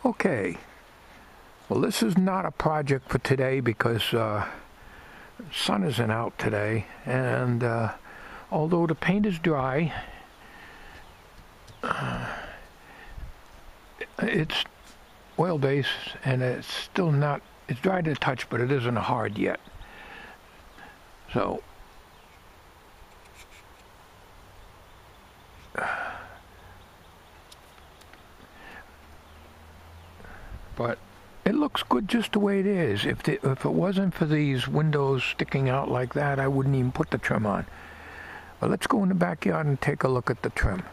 Okay, well this is not a project for today because sun isn't out today, and although the paint is dry, it's oil-based and it's still not, it's dry to the touch, but it isn't hard yet. So but it looks good just the way it is. If it wasn't for these windows sticking out like that, I wouldn't even put the trim on. But let's go in the backyard and take a look at the trim.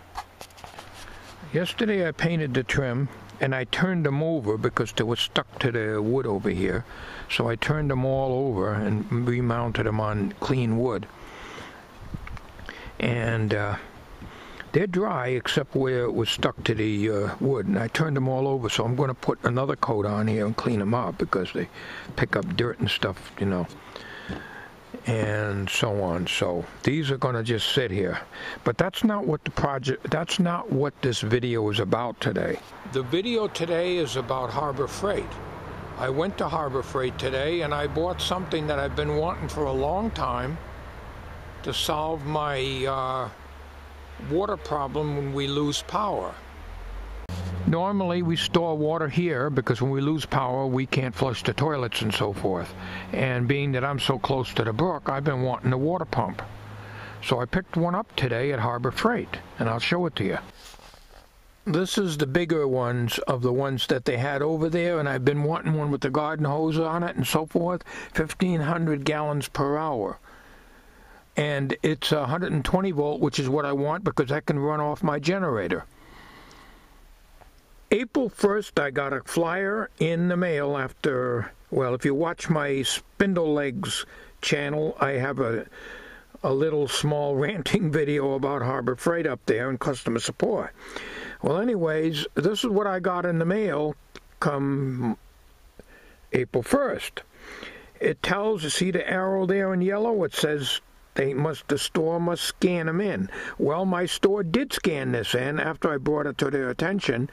Yesterday I painted the trim and I turned them over because they were stuck to the wood over here. So I turned them all over and remounted them on clean wood. And they're dry except where it was stuck to the wood, and I turned them all over, so I'm going to put another coat on here and clean them up because they pick up dirt and stuff, you know, and so on. So these are going to just sit here. But that's not what that's not what this video is about today. The video today is about Harbor Freight. I went to Harbor Freight today and I bought something that I've been wanting for a long time to solve my water problem when we lose power. Normally we store water here because when we lose power we can't flush the toilets and so forth. And being that I'm so close to the brook, I've been wanting a water pump. So I picked one up today at Harbor Freight, and I'll show it to you. This is the bigger ones of the ones that they had over there, and I've been wanting one with the garden hose on it and so forth. 1,500 gallons per hour. And it's 120 volt, which is what I want because I can run off my generator. April 1st, I got a flyer in the mail after, well, if you watch my Spindle Legs channel, I have a little small ranting video about Harbor Freight up there and customer support. Well, anyways, this is what I got in the mail come April 1st. It tells, you see the arrow there in yellow? It says the store must scan them in. Well, my store did scan this in after I brought it to their attention,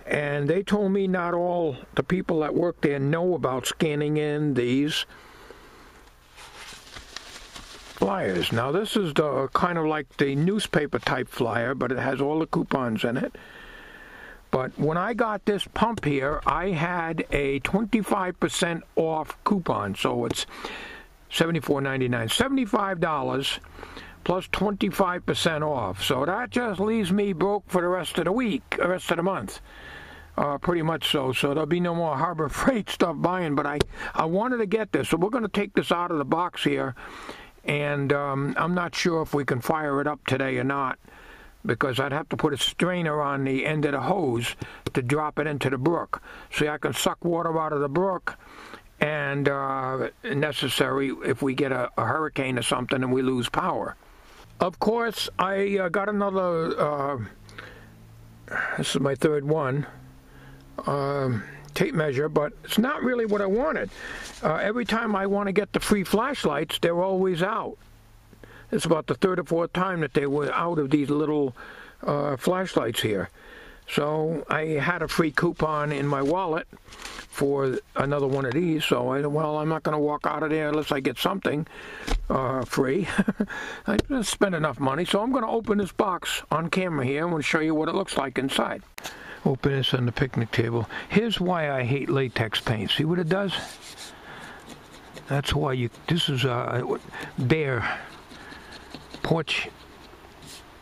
and they told me not all the people that work there know about scanning in these flyers. Now this is the kind of like the newspaper type flyer, but it has all the coupons in it. But when I got this pump here, I had a 25% off coupon, so it's $74.99, $75 plus 25% off. So that just leaves me broke for the rest of the week, the rest of the month. Pretty much so. So there'll be no more Harbor Freight stuff buying, but I wanted to get this. So we're going to take this out of the box here, and I'm not sure if we can fire it up today or not, because I'd have to put a strainer on the end of the hose to drop it into the brook. So I can suck water out of the brook, and necessary if we get a hurricane or something and we lose power. Of course, I got another, this is my third one, tape measure, but it's not really what I wanted. Every time I want to get the free flashlights, they're always out. It's about the third or fourth time that they were out of these little flashlights here. So I had a free coupon in my wallet for another one of these, so well, I'm not going to walk out of there unless I get something free. I didn't spend enough money, so I'm going to open this box on camera here. I'm going to show you what it looks like inside. Open this on the picnic table. Here's why I hate latex paint. See what it does? That's why this is bare porch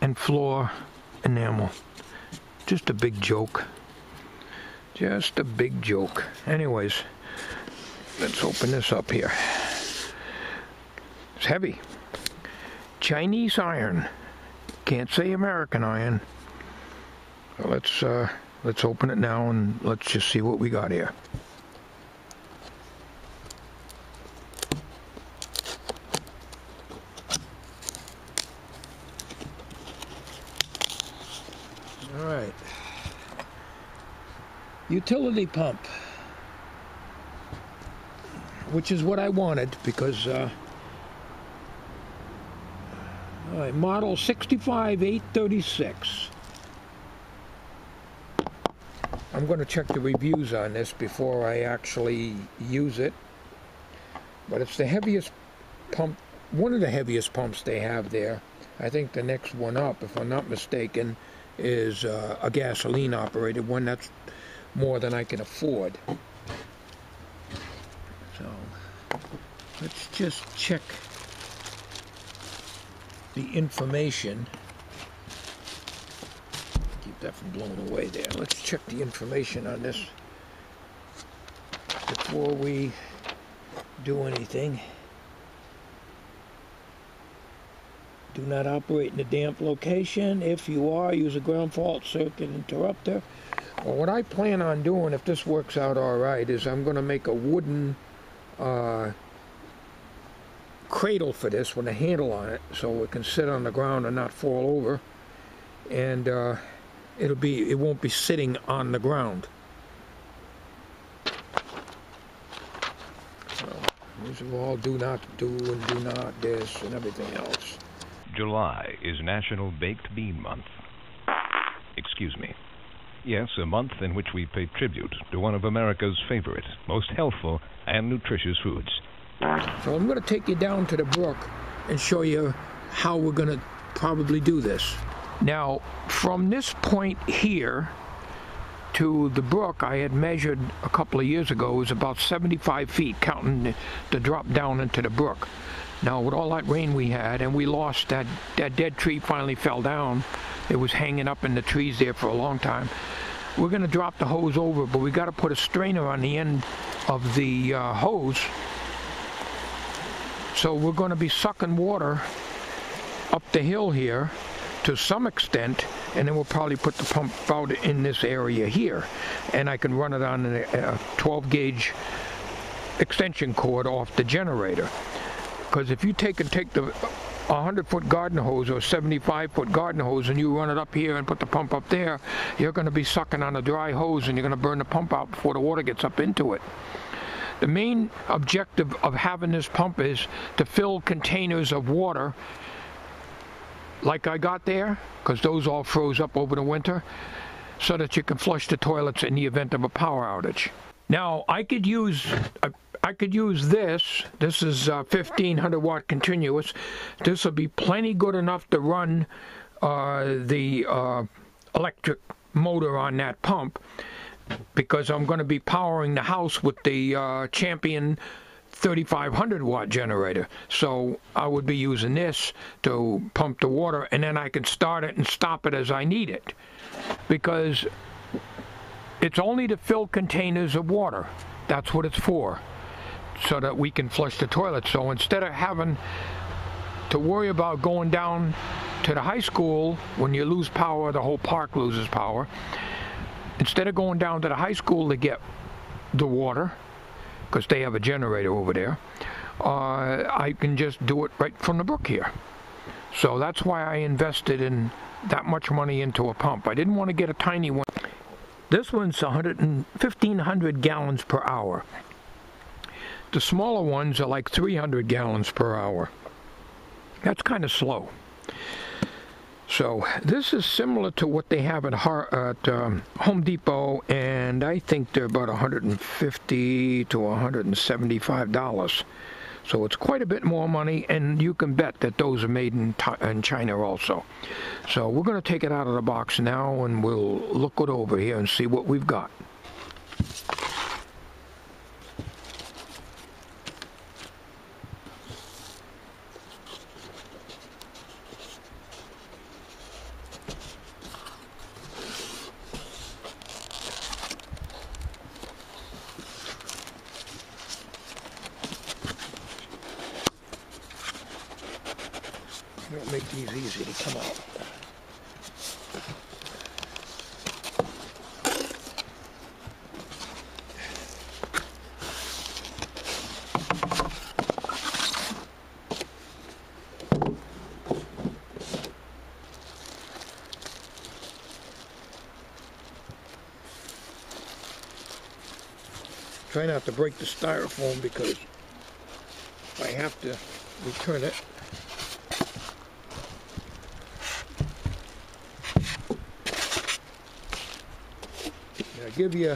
and floor enamel. Just a big joke. Just a big joke. Anyways, let's open this up here. It's heavy. Chinese iron. Can't say American iron. So let's open it now and let's just see what we got here. All right. Utility pump, which is what I wanted because model 65836. I'm going to check the reviews on this before I actually use it. But it's the heaviest pump, one of the heaviest pumps they have there. I think the next one up, if I'm not mistaken, is a gasoline operated one. That's more than I can afford. So let's just check the information. Keep that from blowing away there. Let's check the information on this before we do anything. Do not operate in a damp location. If you are, use a ground fault circuit interrupter. Well, what I plan on doing, if this works out all right, is I'm going to make a wooden cradle for this with a handle on it, so it can sit on the ground and not fall over. And it won't be sitting on the ground. So these are all do not do and do not this and everything else. July is National Baked Bean Month. Excuse me. Yes, a month in which we pay tribute to one of America's favorite, most healthful and nutritious foods. So I'm going to take you down to the brook and show you how we're going to probably do this. Now, from this point here to the brook, I had measured a couple of years ago, it was about 75 feet, counting the drop down into the brook. Now, with all that rain we had, and we lost that dead tree finally fell down. It was hanging up in the trees there for a long time. We're going to drop the hose over, but we got to put a strainer on the end of the hose. So we're going to be sucking water up the hill here to some extent, and then we'll probably put the pump out in this area here. And I can run it on a 12 gauge extension cord off the generator. Because if you take the 100-foot garden hose or 75-foot garden hose and you run it up here and put the pump up there, you're going to be sucking on a dry hose and you're going to burn the pump out before the water gets up into it. The main objective of having this pump is to fill containers of water like I got there, because those all froze up over the winter, so that you can flush the toilets in the event of a power outage. Now, I could use this. This is 1500 watt continuous. This will be plenty good enough to run the electric motor on that pump, because I'm going to be powering the house with the Champion 3500 watt generator. So I would be using this to pump the water, and then I can start it and stop it as I need it, because it's only to fill containers of water. That's what it's for, so that we can flush the toilet. So instead of having to worry about going down to the high school, when you lose power, the whole park loses power. Instead of going down to the high school to get the water, because they have a generator over there, I can just do it right from the brook here. So that's why I invested in that much money into a pump. I didn't want to get a tiny one. This one's 1,500 gallons per hour. The smaller ones are like 300 gallons per hour. That's kind of slow. So this is similar to what they have at Home Depot, and I think they're about $150 to $175. So it's quite a bit more money, and you can bet that those are made in China also. So we're going to take it out of the box now, and we'll look it over here and see what we've got. Don't make these easy to come out. Try not to break the styrofoam, because I have to return it. give you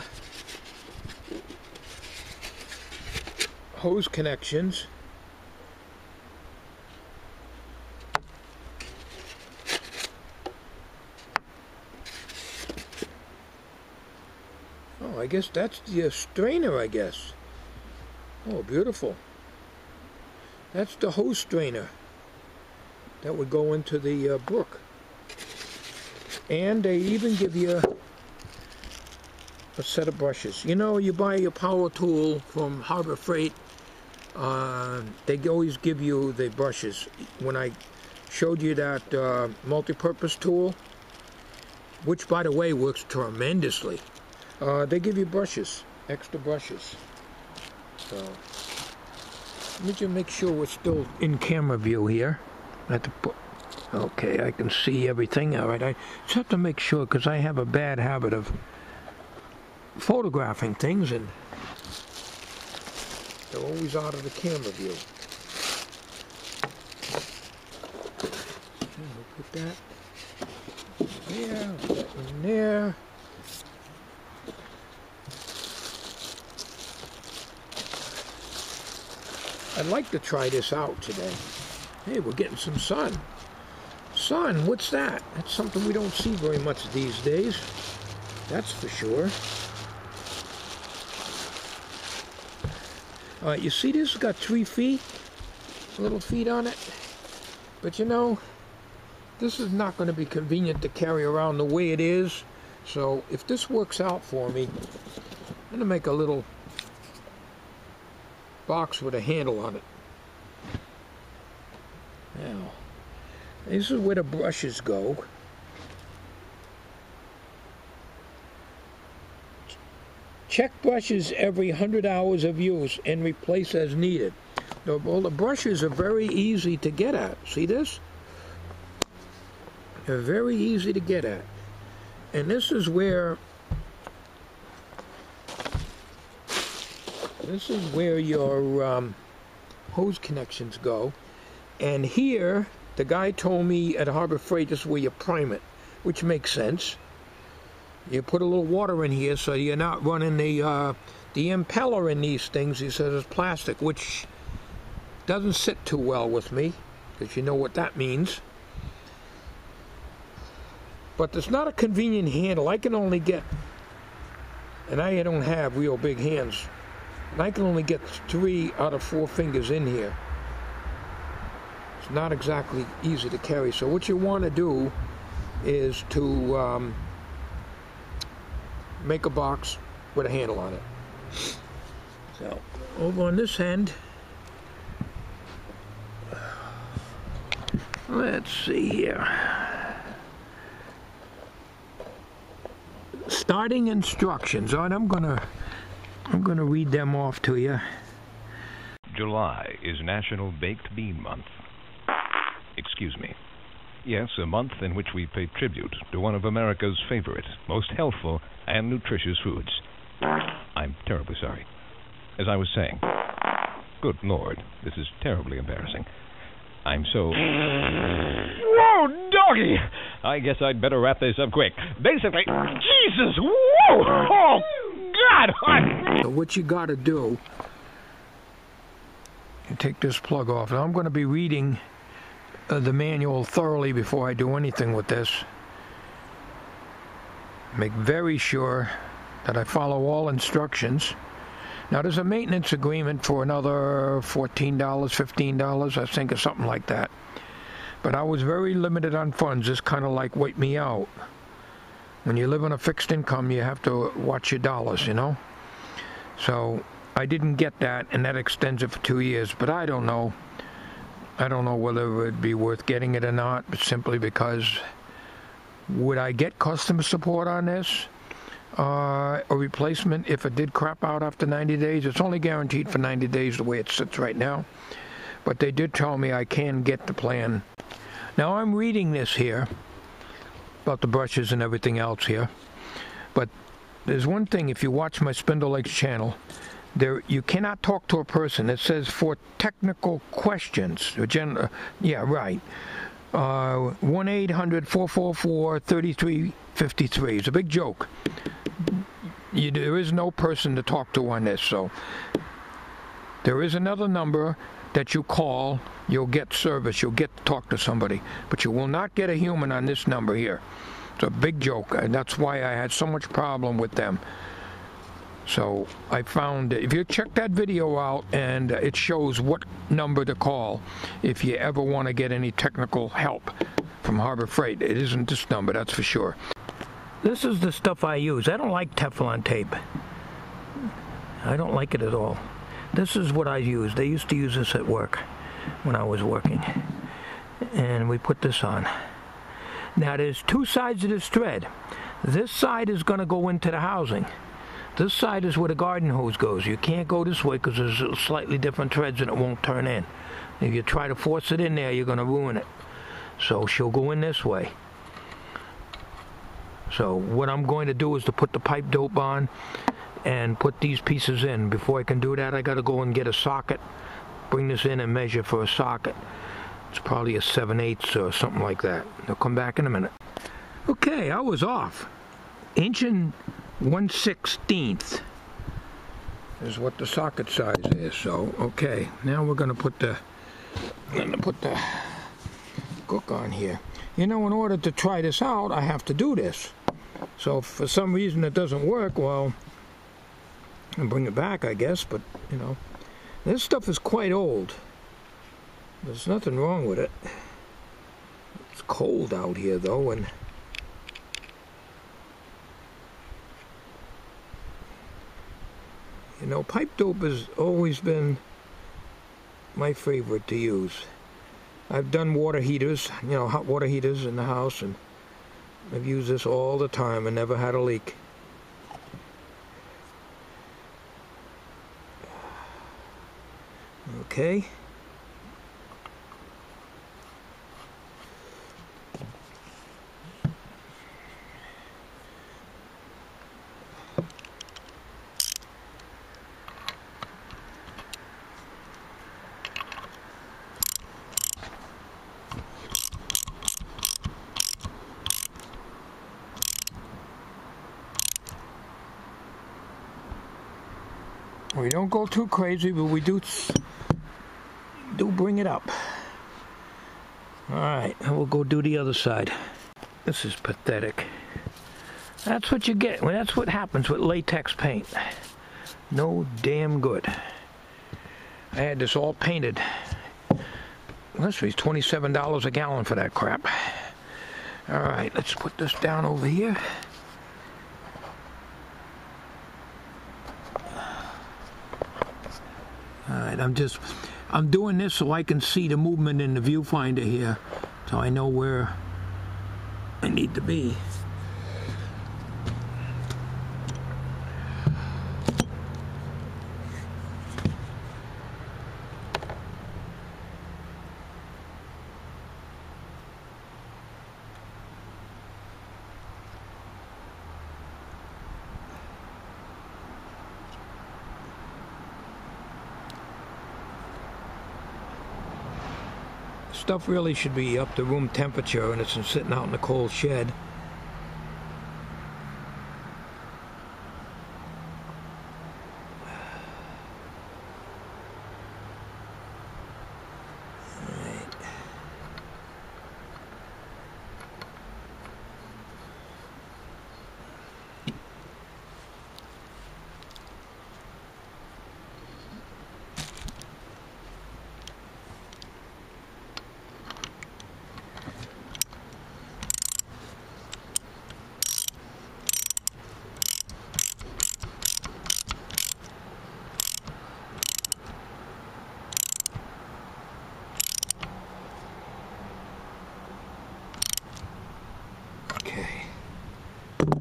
hose connections. Oh, I guess that's the strainer, I guess. Oh, beautiful. That's the hose strainer that would go into the brook. And they even give you a set of brushes. You know, you buy your power tool from Harbor Freight, they always give you the brushes. When I showed you that multi-purpose tool, which by the way works tremendously, they give you brushes, extra brushes. So let me just make sure we're still in camera view here. I have to put, okay, I can see everything. All right, I just have to make sure because I have a bad habit of photographing things and they're always out of the camera view. Okay, we'll put that there, put that in there. I'd like to try this out today. Hey, we're getting some sun. Sun, what's that? That's something we don't see very much these days. That's for sure. All right, you see this? It's got 3 feet, little feet on it. But you know, this is not going to be convenient to carry around the way it is. So if this works out for me, I'm going to make a little box with a handle on it. Now, this is where the brushes go. Check brushes every 100 hours of use and replace as needed. Well, the brushes are very easy to get at. See this? They're very easy to get at. And this is where your hose connections go. And here, the guy told me at Harbor Freight, this is where you prime it, which makes sense. You put a little water in here so you're not running the impeller in these things. He says it's plastic, which doesn't sit too well with me, because you know what that means. But it's not a convenient handle. I can only get, and I don't have real big hands, and I can only get 3 out of 4 fingers in here. It's not exactly easy to carry. So what you want to do is to make a box with a handle on it. So over on this end, let's see here. Starting instructions. All right, I'm gonna read them off to you. July is National Baked Bean Month. Excuse me. Yes, a month in which we pay tribute to one of America's favorite, most healthful and nutritious foods. I'm terribly sorry. As I was saying, good Lord, this is terribly embarrassing. I'm so... Whoa, doggy! I guess I'd better wrap this up quick. Basically, Jesus, whoa! Oh, God! So what you gotta do, you take this plug off. Now I'm gonna be reading the manual thoroughly before I do anything with this. Make very sure that I follow all instructions. Now there's a maintenance agreement for another $14, $15, I think, or something like that. But I was very limited on funds. This kind of like wiped me out. When you live on a fixed income, you have to watch your dollars, you know? So I didn't get that, and that extends it for 2 years. But I don't know. I don't know whether it would be worth getting it or not, but simply because would I get customer support on this? A replacement if it did crap out after 90 days. It's only guaranteed for 90 days the way it sits right now. But they did tell me I can get the plan. Now I'm reading this here about the brushes and everything else here. But there's one thing, if you watch my Spindle Legs channel, you cannot talk to a person. It says for technical questions. Yeah, right. 1-800-444-3353. It's a big joke. there is no person to talk to on this, so there is another number that you call. You'll get service, you'll get to talk to somebody, but you will not get a human on this number here. It's a big joke, and that's why I had so much problem with them. So I found, if you check that video out, and it shows what number to call if you ever want to get any technical help from Harbor Freight. It isn't this number, that's for sure. This is the stuff I use. I don't like Teflon tape. I don't like it at all. This is what I use. They used to use this at work when I was working. And we put this on. Now there's two sides of this thread. This side is going to go into the housing. This side is where the garden hose goes. You can't go this way because there's slightly different threads and it won't turn in. If you try to force it in there, you're going to ruin it. So she'll go in this way. So what I'm going to do is to put the pipe dope on and put these pieces in. Before I can do that, I got to go and get a socket, bring this in and measure for a socket. It's probably a 7/8 or something like that. I'll come back in a minute. Okay, I was off. 1/16 is what the socket size is. So okay, now we're going to put the hook on here. You know, in order to try this out, I have to do this. So if for some reason it doesn't work, well, I'll bring it back, I guess. But you know, this stuff is quite old. There's nothing wrong with it. It's cold out here though, and you know, pipe dope has always been my favorite to use. I've done water heaters, you know, hot water heaters in the house, and I've used this all the time and never had a leak. Okay. We don't go too crazy, but we do bring it up. Alright, we'll go do the other side. This is pathetic. That's what you get. Well, that's what happens with latex paint. No damn good. I had this all painted. This was $27 a gallon for that crap. Alright, let's put this down over here. Alright, I'm doing this so I can see the movement in the viewfinder here, so I know where I need to be. Stuff really should be up to room temperature, and it's sitting out in the cold shed.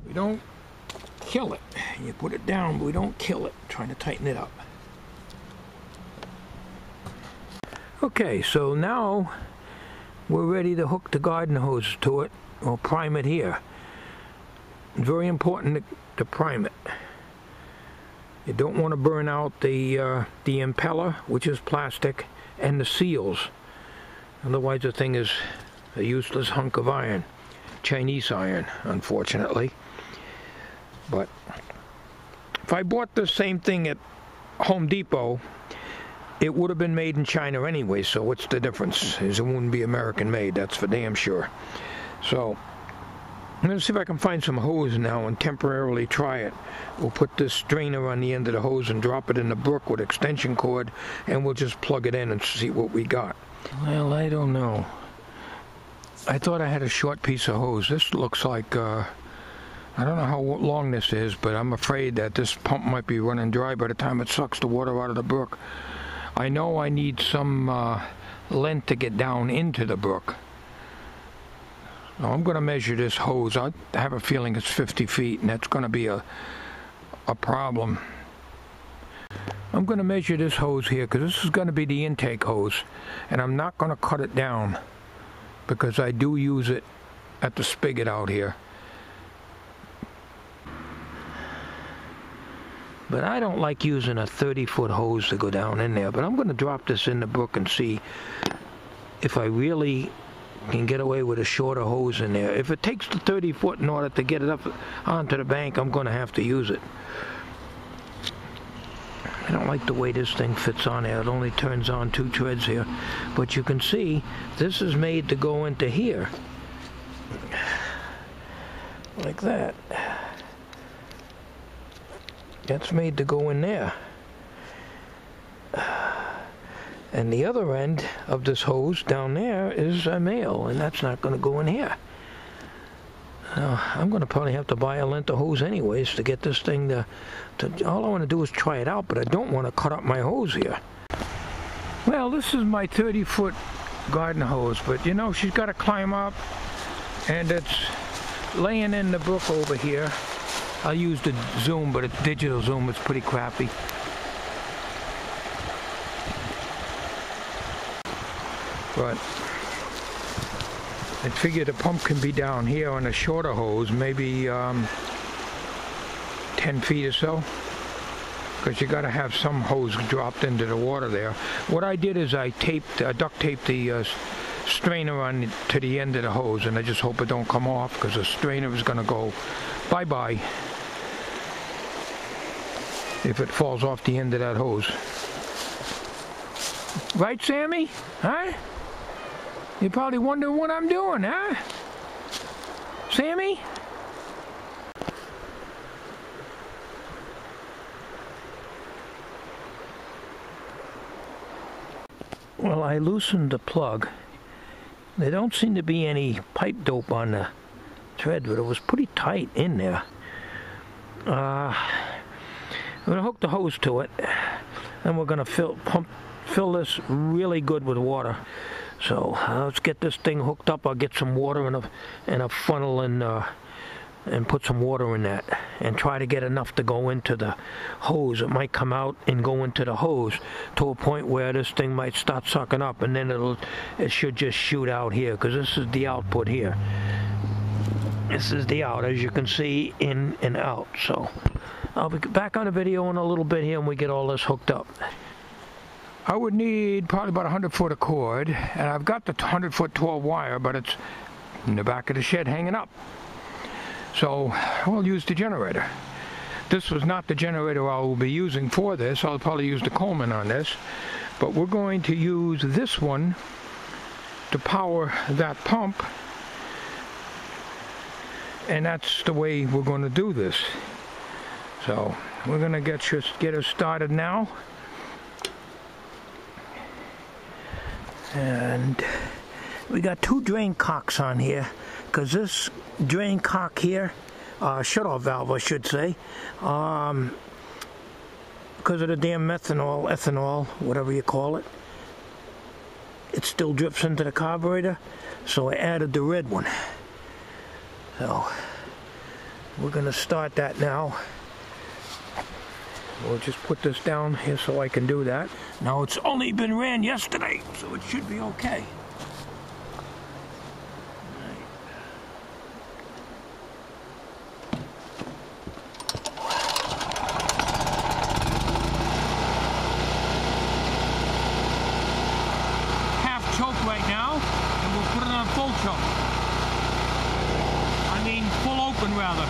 We don't kill it. You put it down, but we don't kill it. Trying to tighten it up. Okay, so now we're ready to hook the garden hose to it, or prime it here. Very important to prime it. You don't want to burn out the impeller, which is plastic, and the seals. Otherwise the thing is a useless hunk of iron. Chinese iron, unfortunately. But If I bought the same thing at Home Depot, it would have been made in China anyway, so what's the difference? It wouldn't be American made, that's for damn sure. So, I'm going to see if I can find some hose now and temporarily try it. We'll put this strainer on the end of the hose and drop it in the brook with extension cord, and we'll just plug it in and see what we got. Well, I don't know. I thought I had a short piece of hose. This looks like, I don't know how long this is, but I'm afraid that this pump might be running dry by the time it sucks the water out of the brook. I know I need some length to get down into the brook. So I'm going to measure this hose. I have a feeling it's 50 feet, and that's going to be a problem. I'm going to measure this hose here, because this is going to be the intake hose, and I'm not going to cut it down, because I do use it at the spigot out here. But I don't like using a 30-foot hose to go down in there, but I'm going to drop this in the brook and see if I really can get away with a shorter hose in there. If it takes the 30-foot in order to get it up onto the bank, I'm going to have to use it. I don't like the way this thing fits on there. It only turns on 2 treads here. But you can see this is made to go into here. Like that. That's made to go in there. And the other end of this hose down there is a male, and that's not going to go in here. I'm going to probably have to buy a length of hose anyways to get this thing to all I want to do is try it out, but I don't want to cut up my hose here. Well, this is my 30-foot garden hose, but you know, she's got to climb up, and it's laying in the brook over here. I'll use the zoom, but it's digital zoom, it's pretty crappy. But I figure the pump can be down here on a shorter hose, maybe 10 feet or so, because you got to have some hose dropped into the water there. What I did is I duct taped the strainer on to the end of the hose, and I just hope it don't come off, because the strainer is going to go bye-bye if it falls off the end of that hose. Right, Sammy? Huh? You're probably wondering what I'm doing, huh? Sammy? Well, I loosened the plug. There don't seem to be any pipe dope on the thread, but it was pretty tight in there. I'm going to hook the hose to it, and we're going to fill this really good with water. So let's get this thing hooked up. I'll get some water in a funnel and put some water in that, and try to get enough to go into the hose. It might come out and go into the hose to a point where this thing might start sucking up, and then it should just shoot out here, because this is the output here. This is the out, as you can see, in and out. So I'll be back on the video in a little bit here, and we get all this hooked up. I would need probably about 100 foot of cord, and I've got the 100-foot 12 wire, but it's in the back of the shed hanging up. So we'll use the generator. This was not the generator I will be using for this. I'll probably use the Coleman on this, but we're going to use this one to power that pump, and that's the way we're going to do this. So we're going to get her started now. And we got 2 drain cocks on here, because this drain cock here, shut-off valve I should say, because of the damn ethanol, whatever you call it, it still drips into the carburetor, so I added the red one. So we're going to start that now. We'll just put this down here so I can do that. Now, it's only been ran yesterday, so it should be okay. Half choke right now, and we'll put it on full choke. I mean, full open rather.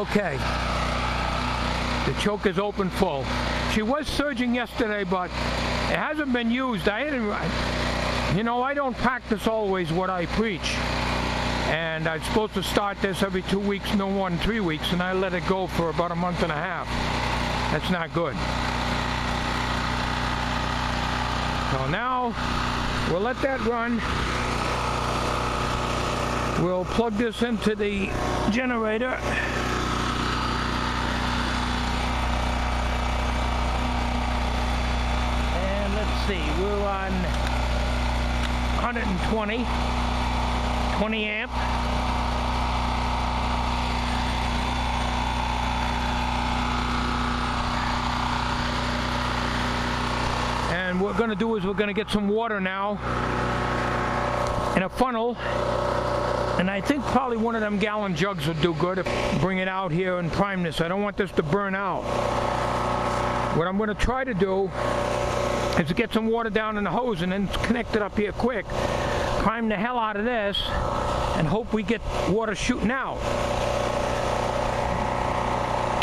Okay. The choke is open full. She was surging yesterday, but it hasn't been used. I don't practice always what I preach. And I'm supposed to start this every 2 weeks, no more than 3 weeks, and I let it go for about a month and a half. That's not good. So now, we'll let that run. We'll plug this into the generator. And let's see, we're on 120 amp. And what we're going to do is we're going to get some water now in a funnel. And I think probably one of them gallon jugs would do good. Bring it out here and prime this. I don't want this to burn out. What I'm going to try to do is to get some water down in the hose and then connect it up here quick. Prime the hell out of this and hope we get water shooting out.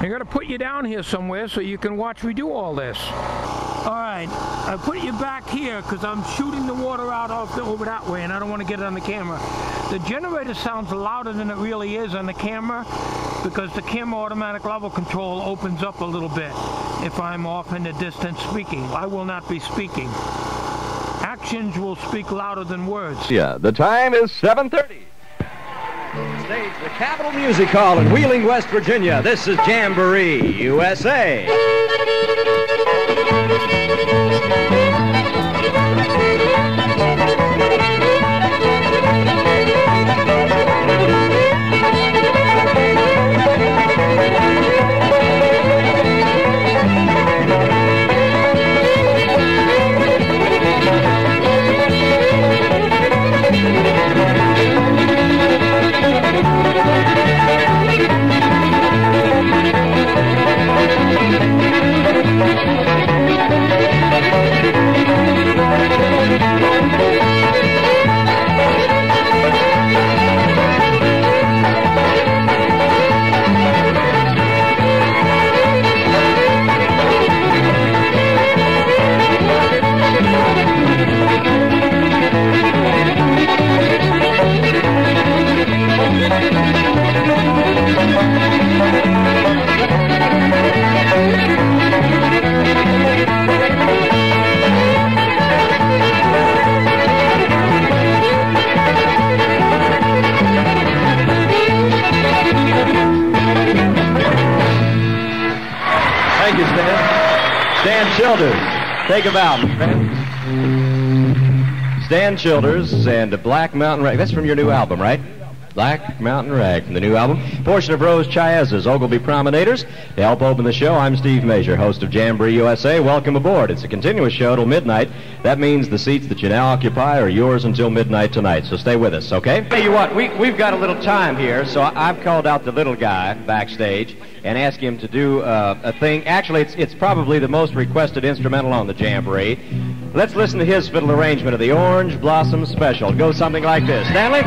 I got to put you down here somewhere so you can watch me do all this. Alright, I put you back here because I'm shooting the water out over that way and I don't want to get it on the camera. The generator sounds louder than it really is on the camera because the camera automatic level control opens up a little bit if I'm off in the distance speaking. I will not be speaking. Actions will speak louder than words. Yeah, the time is 7:30. Stage the Capitol Music Hall in Wheeling, West Virginia. This is Jamboree, USA. Thank you, Stan. Stan Childers. Take a bow, my friend. Stan Childers and Black Mountain Rag. That's from your new album, right? Black Mountain Rag from the new album. Portion of Rose Chiaza's Ogilvy Promenaders. To help open the show, I'm Steve Major, host of Jamboree USA. Welcome aboard. It's a continuous show till midnight. That means the seats that you now occupy are yours until midnight tonight, so stay with us, okay? Tell you what, we've got a little time here, so I've called out the little guy backstage and asked him to do a thing. Actually, it's probably the most requested instrumental on the Jamboree. Let's listen to his fiddle arrangement of the Orange Blossom Special. It goes something like this. Stanley?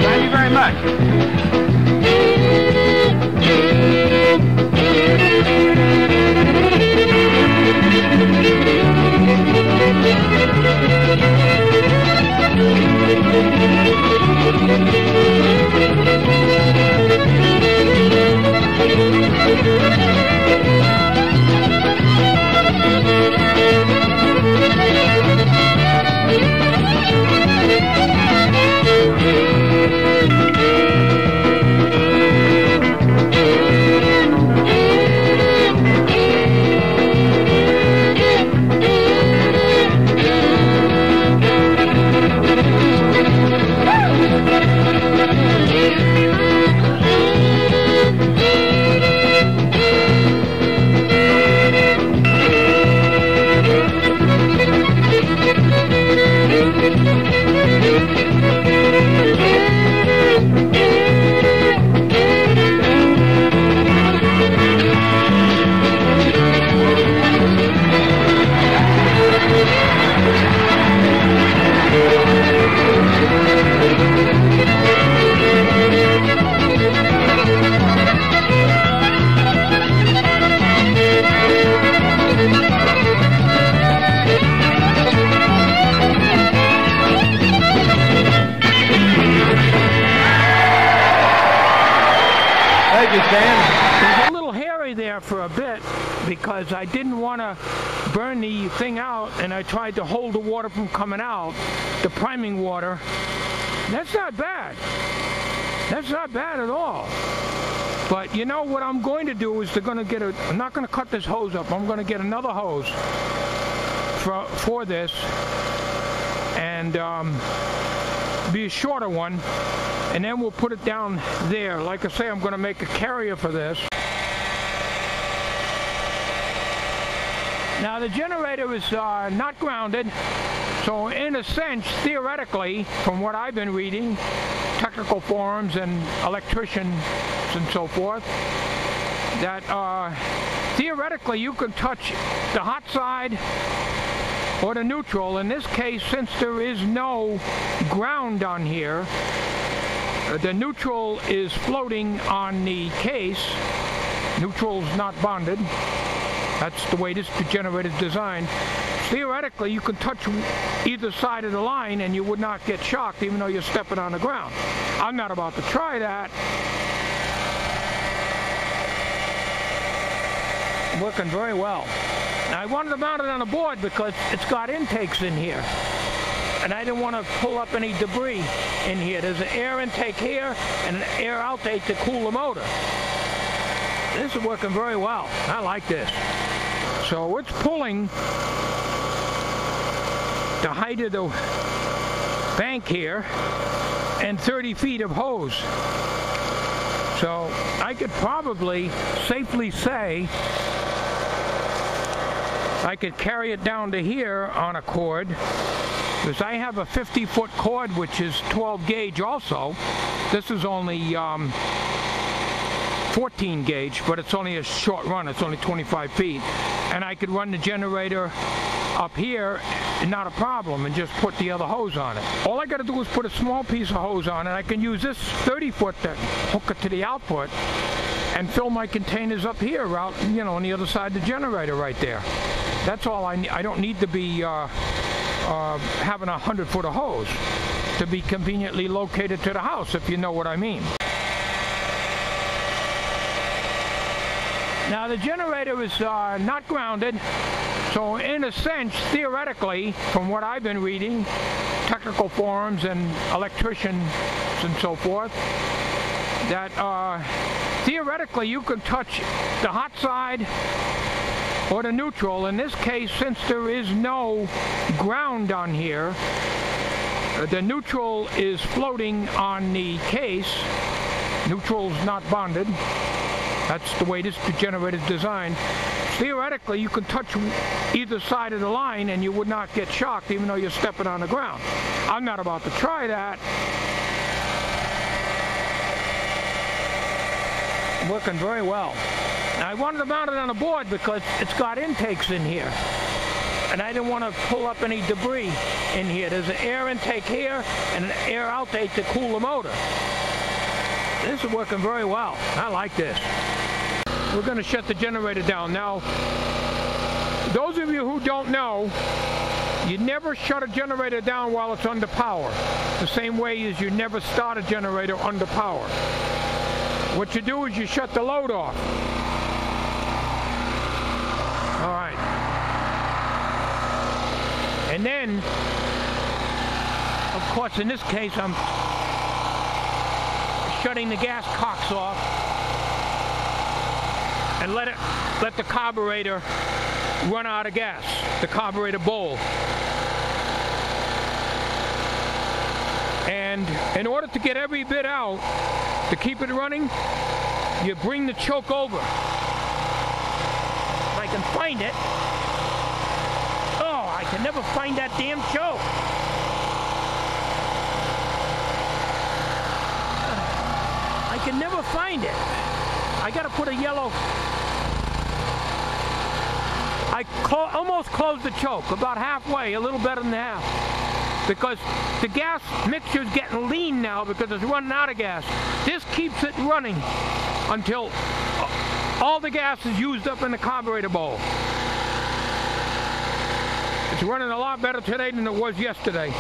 Thank you very much. Dan? It was a little hairy there for a bit because I didn't want to burn the thing out, and I tried to hold the water from coming out, the priming water. That's not bad. That's not bad at all. But you know what I'm going to do is I'm not going to cut this hose up. I'm going to get another hose for this, and be a shorter one, and then we'll put it down there. Like I say, I'm going to make a carrier for this. Now the generator is not grounded, so in a sense, theoretically, from what I've been reading, technical forums and electricians and so forth, that theoretically you can touch the hot side or the neutral. In this case, since there is no ground on here, the neutral is floating on the case. Neutral's not bonded. That's the way this generator is designed. Theoretically, you can touch either side of the line and you would not get shocked even though you're stepping on the ground. I'm not about to try that. Working very well. Now, I wanted to mount it on a board because it's got intakes in here, and I didn't want to pull up any debris in here. There's an air intake here and an air outtake to cool the motor. This is working very well. I like this. So it's pulling the height of the bank here and 30 feet of hose. So I could probably safely say I could carry it down to here on a cord, because I have a 50-foot cord which is 12 gauge also. This is only 14 gauge, but it's only a short run. It's only 25 feet. And I could run the generator up here, not a problem, and just put the other hose on it. All I got to do is put a small piece of hose on it. I can use this 30-foot to hook it to the output and fill my containers up here, out, you know, on the other side of the generator right there. That's all I need. I don't need to be having 100-foot of hose to be conveniently located to the house, if you know what I mean. Now the generator is not grounded, so in a sense, theoretically, from what I've been reading, technical forums and electricians and so forth, that theoretically you can touch the hot side or the neutral. In this case, since there is no ground on here, the neutral is floating on the case. Neutral's not bonded. That's the way this generator is designed. Theoretically, you can touch either side of the line and you would not get shocked even though you're stepping on the ground. I'm not about to try that. Working very well. Now, I wanted to mount it on a board because it's got intakes in here, and I didn't want to pull up any debris in here. There's an air intake here and an air outtake to cool the motor. This is working very well. I like this. We're going to shut the generator down. Now, those of you who don't know, you never shut a generator down while it's under power. The same way as you never start a generator under power. What you do is you shut the load off. All right. And then, of course, in this case, I'm shutting the gas cocks off and let the carburetor run out of gas, the carburetor bowl. And in order to get every bit out, to keep it running, you bring the choke over. If I can find it. Oh, I can never find that damn choke. I can never find it. I gotta put a yellow. I almost closed the choke, about halfway, a little better than half. Because the gas mixture is getting lean now because it's running out of gas. This keeps it running until all the gas is used up in the carburetor bowl. It's running a lot better today than it was yesterday.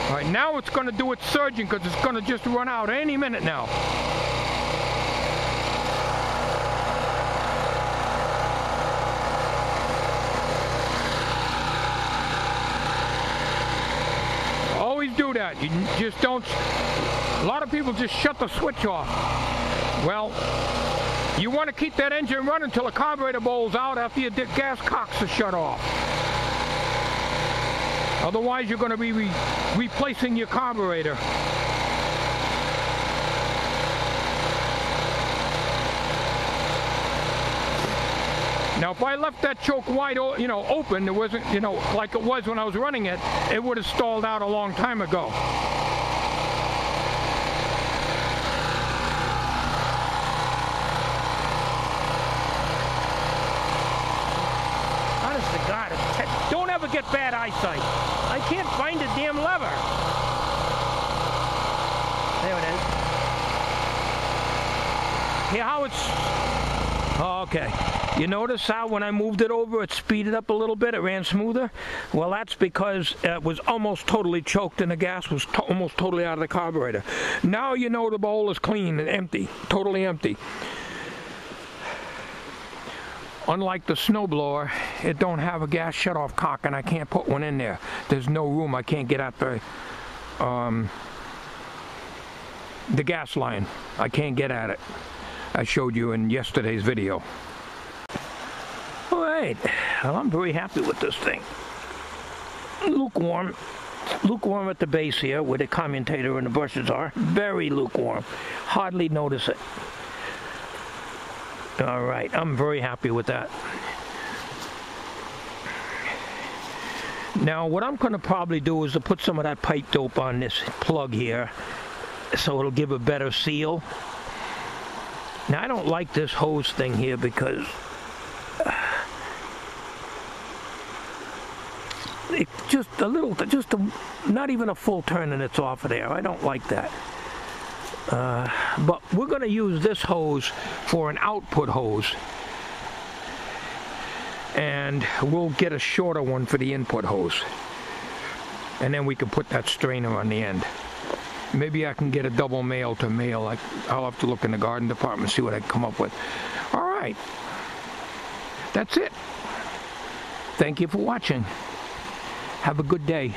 All right, now it's going to do its surging because it's going to just run out any minute now. do that. You just don't. A lot of people just shut the switch off. Well, you want to keep that engine running until the carburetor bowls out after your gas cocks are shut off. Otherwise, you're going to be replacing your carburetor. Now, if I left that choke wide, open, it wasn't, like it was when I was running it, it would have stalled out a long time ago. Honest to God, don't ever get bad eyesight. I can't find the damn lever. There it is. Here, how it's... Oh, okay. You notice how when I moved it over, it speeded up a little bit, it ran smoother? Well, that's because it was almost totally choked and the gas was almost totally out of the carburetor. Now you know the bowl is clean and empty, totally empty. Unlike the snowblower, it don't have a gas shutoff cock and I can't put one in there. There's no room, I can't get at the gas line. I can't get at it. I showed you in yesterday's video. All right, well, I'm very happy with this thing. Lukewarm at the base here where the commutator and the brushes are. Very lukewarm, hardly notice it. All right, I'm very happy with that. Now what I'm going to probably do is to put some of that pipe dope on this plug here so it'll give a better seal. Now I don't like this hose thing here because it's just a little, not even a full turn and it's off of there. I don't like that. But we're going to use this hose for an output hose. And we'll get a shorter one for the input hose. And then we can put that strainer on the end. Maybe I can get a double male to male. I'll have to look in the garden department, see what I can come up with. All right. That's it. Thank you for watching. Have a good day.